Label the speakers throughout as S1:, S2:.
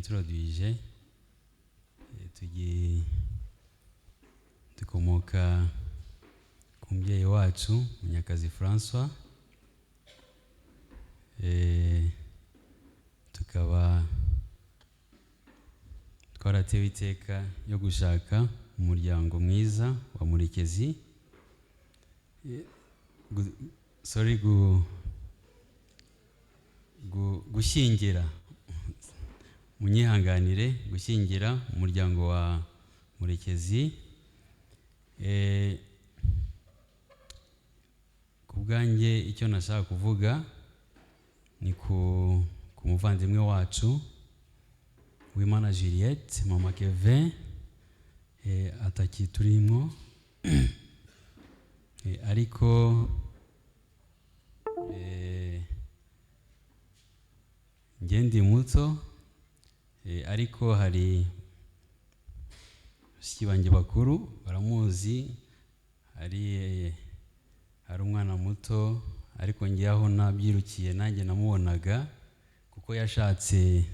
S1: introduije dukomoka ku mubyeyi wacu Munyakazi François, tukaba twaratewe iteka yo gushaka umuryango mwiza wa Murekezi, gushyingira munyihanganire, gushyingira umuryango wa Murekezi. Ku bwanjye icyo nashaka kuvuga ni ku muvandimwe wacu Uwimana Juliette, mama Kevin atakiturimo, ariko ndi muto, ariko hari bashiki banjye bakuru baramuzi, hari umwana muto, ariko ngiye aho nabyirukiye nanjye namubonaga kuko yashatse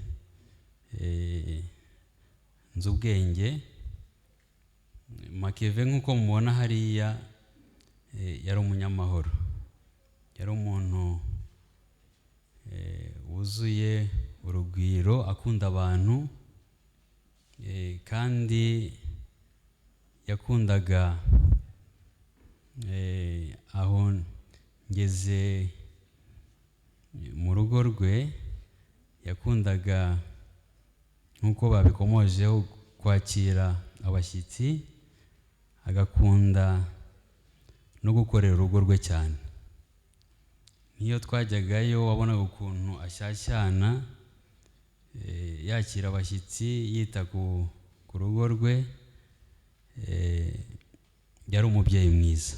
S1: nzi ubwenge. Makeve nk'uko mubona hariya yari umunyamahoro, yari umuntu wuzuye urugwiro, akunda abantu, kandi yakundaga aho ngeze mu rugo rwe, yakundaga nk'uko babikomojeho kwakira abashyitsi, agakunda no gukorera urugo rwe cyane. Niyo twajyagayo wabonaga ukuntu ashyashyana, yakira abashyitsi, yita ku rugo rwe, yari umubyeyi mwiza.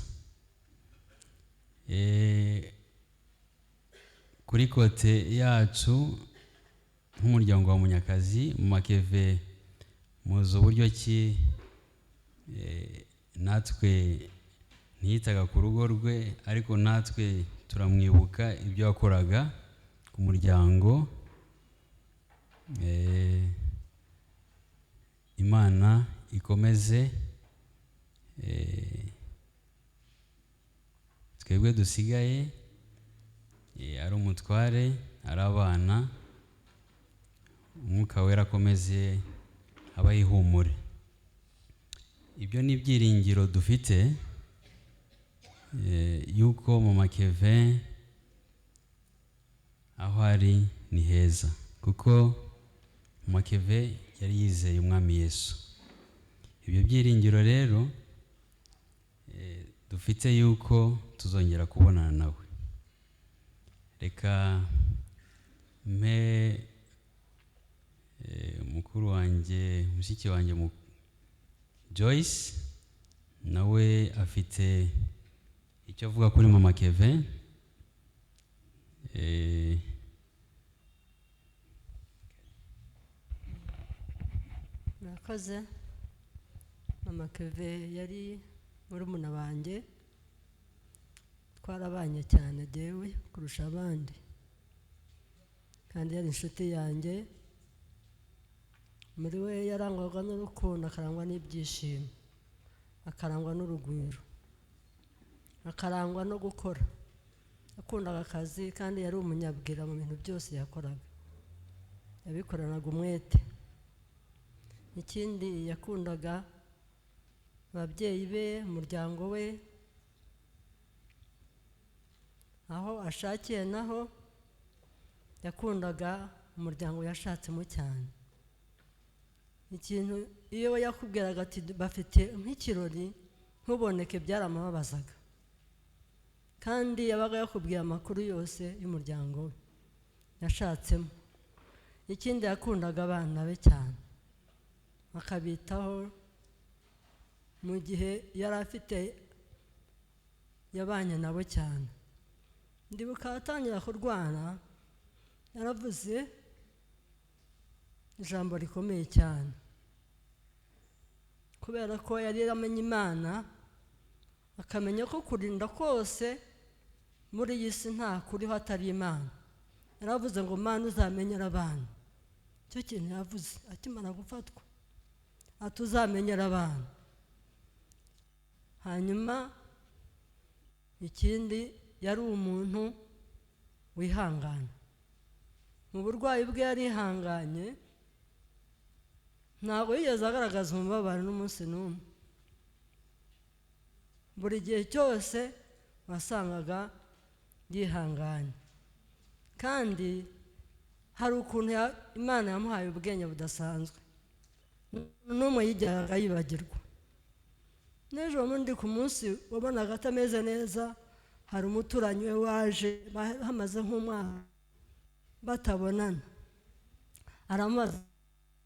S1: Kuri kote yacu nk'umuryango wa Munyakazi, Makeve muzi uburyo ki natwe ntiyitaga ku rugo rwe, ariko natwe turamwibuka ibyo yakoraga ku muryango. Imana ikomeze twebwe dusigaye, ari umutware, ari abana, Umwuka Wera akomeze abahe ihumure. Ibyo ni ibyiringiro dufite yuko mama Kevin aho ari ni heza, kuko mama Kevin yari yizeye umwami Yesu. Ibyo byiringiro rero dufite yuko tuzongera kubonana nawe. Reka mpe mukuru wanjye, mushiki wanjye Joyce, nawe afite icyo avuga kuri mama Kevin.
S2: Murakoze. Mama Kevin yari murumuna wanjye, twarabanye cyane dewe kurusha abandi, kandi yari inshuti yanjye. Muri we yarangwaga n'urukundo, akarangwa n'ibyishimo, akarangwa n'urugwiro, akarangwa no gukora. Yakundaga akazi kandi yari umunyabwira mu bintu byose yakoraga, yabikoranaga umwete. Ikindi, yakundaga ababyeyi be, umuryango we, aho ashakiye naho yakundaga umuryango yashatsemo cyane. Ikintu iyo yakubwiraga ati bafite nk'ikirori ntuboneke, byaramubabazaga, kandi yabaga yakubwiye amakuru yose y'umuryango we yashatsemo. Ikindi, yakundaga abana be cyane, akabitaho. Mu gihe yari afite yabanye nabo cyane. Ndibuka atangira kurwana, yaravuze ijambo rikomeye cyane, kubera ko yari yaramenye Imana, akamenya ko kurinda kose muri iyi si nta kuriho atari Imana. Yaravuze ngo Mana uzamenyera abana, cyo kintu yavuze akimara gufatwa atuzamenyera abantu. Hanyuma ikindi yari umuntu wihangana. Mu burwayi bwe yarihanganye, ntabwo yigeze agaragaza umubabaro n'umunsi n'umwe. Buri gihe cyose wasangaga yihanganye, kandi hari ukuntu Imana yamuhaye ubwenge budasanzwe, n'umwe yigeraga yibagirwa. N'ejo bundi ku munsi wabonaga atameze neza, hari umuturanyi we waje hamaze nk'umwaka batabonana, aramubaza,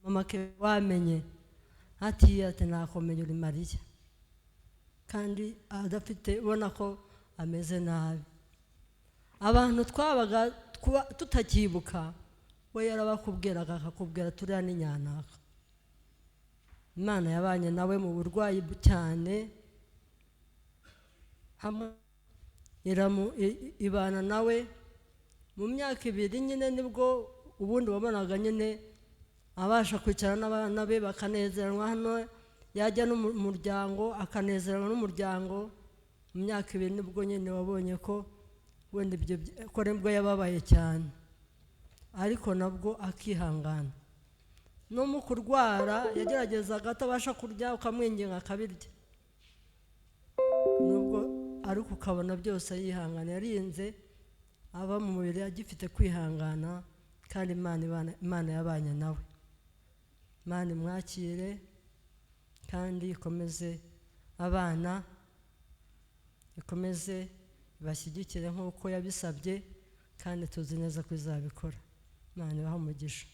S2: mama ke wamenye? Ati nakomenye uri Mariya, kandi adafite, ubona ko ameze nabi. Abantu twabaga tutakibuka, we yarabakubwiraga akakubwira turiya ni nyanaka. Imana yabanye nawe mu burwayi cyane, ibana nawe mu myaka 2 nyine, nibwo ubundi wabonaga nyine abasha kwicara n'abana be bakanezeranwa. Hano yajya n'umuryango akanezeranwa n'umuryango. Mu myaka 2 nibwo nyine wabonye ko wenda ibyo ko nibwo yababaye cyane, ariko nabwo akihangana. No mu kurwara yageragezaga atabasha kurya, ukamwinginga akabirya, nubwo ariko ukabona byose yihangana. Yarinze aba mu mubiri agifite kwihangana, kandi Imana yabanye nawe. Imana imwakire kandi ikomeze abana, ikomeze bashyigikire nk'uko yabisabye, kandi tuzi neza ko izabikora. Imana ibahe umugisha.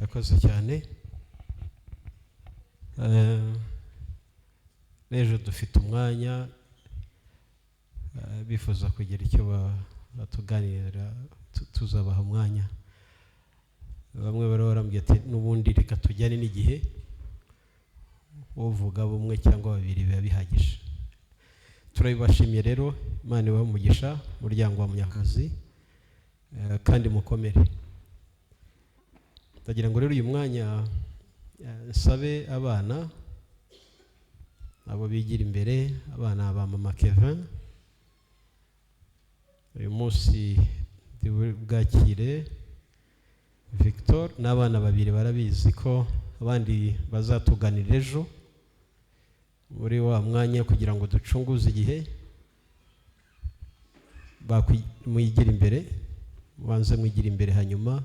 S3: Akoze cyane. N'ejo dufite umwanya, bifuza kugira icyo batuganira, tuzabaha umwanya. Bamwe barambye ati n'ubundi reka tujyane n'igihe, uvuga bumwe cyangwa babiri biba bihagije. Turabibashimiye rero, Imana ibahe umugisha, umuryango wa Munyakazi, kandi mukomere. Ndagira ngo rero uyu mwanya nsabe abana abo bigira imbere, abana ba mama Kevin. Uyu munsi bwakire Victor n'abana 2 barabizi ko abandi bazatuganira ejo muri wa mwanya, kugira ngo ducunguze igihe. Mwigira imbere, mubanze mwigira imbere, hanyuma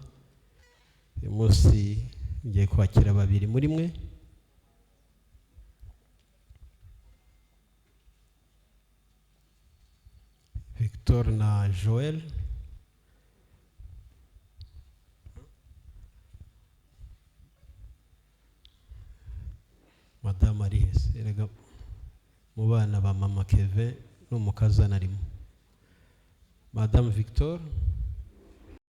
S3: uyu munsi ngiye kwakira 2 muri mwe. Victor na Joel. Madame Aries, erega mu bana ba mama Kevin n'umukazana arimo. Madame Victor.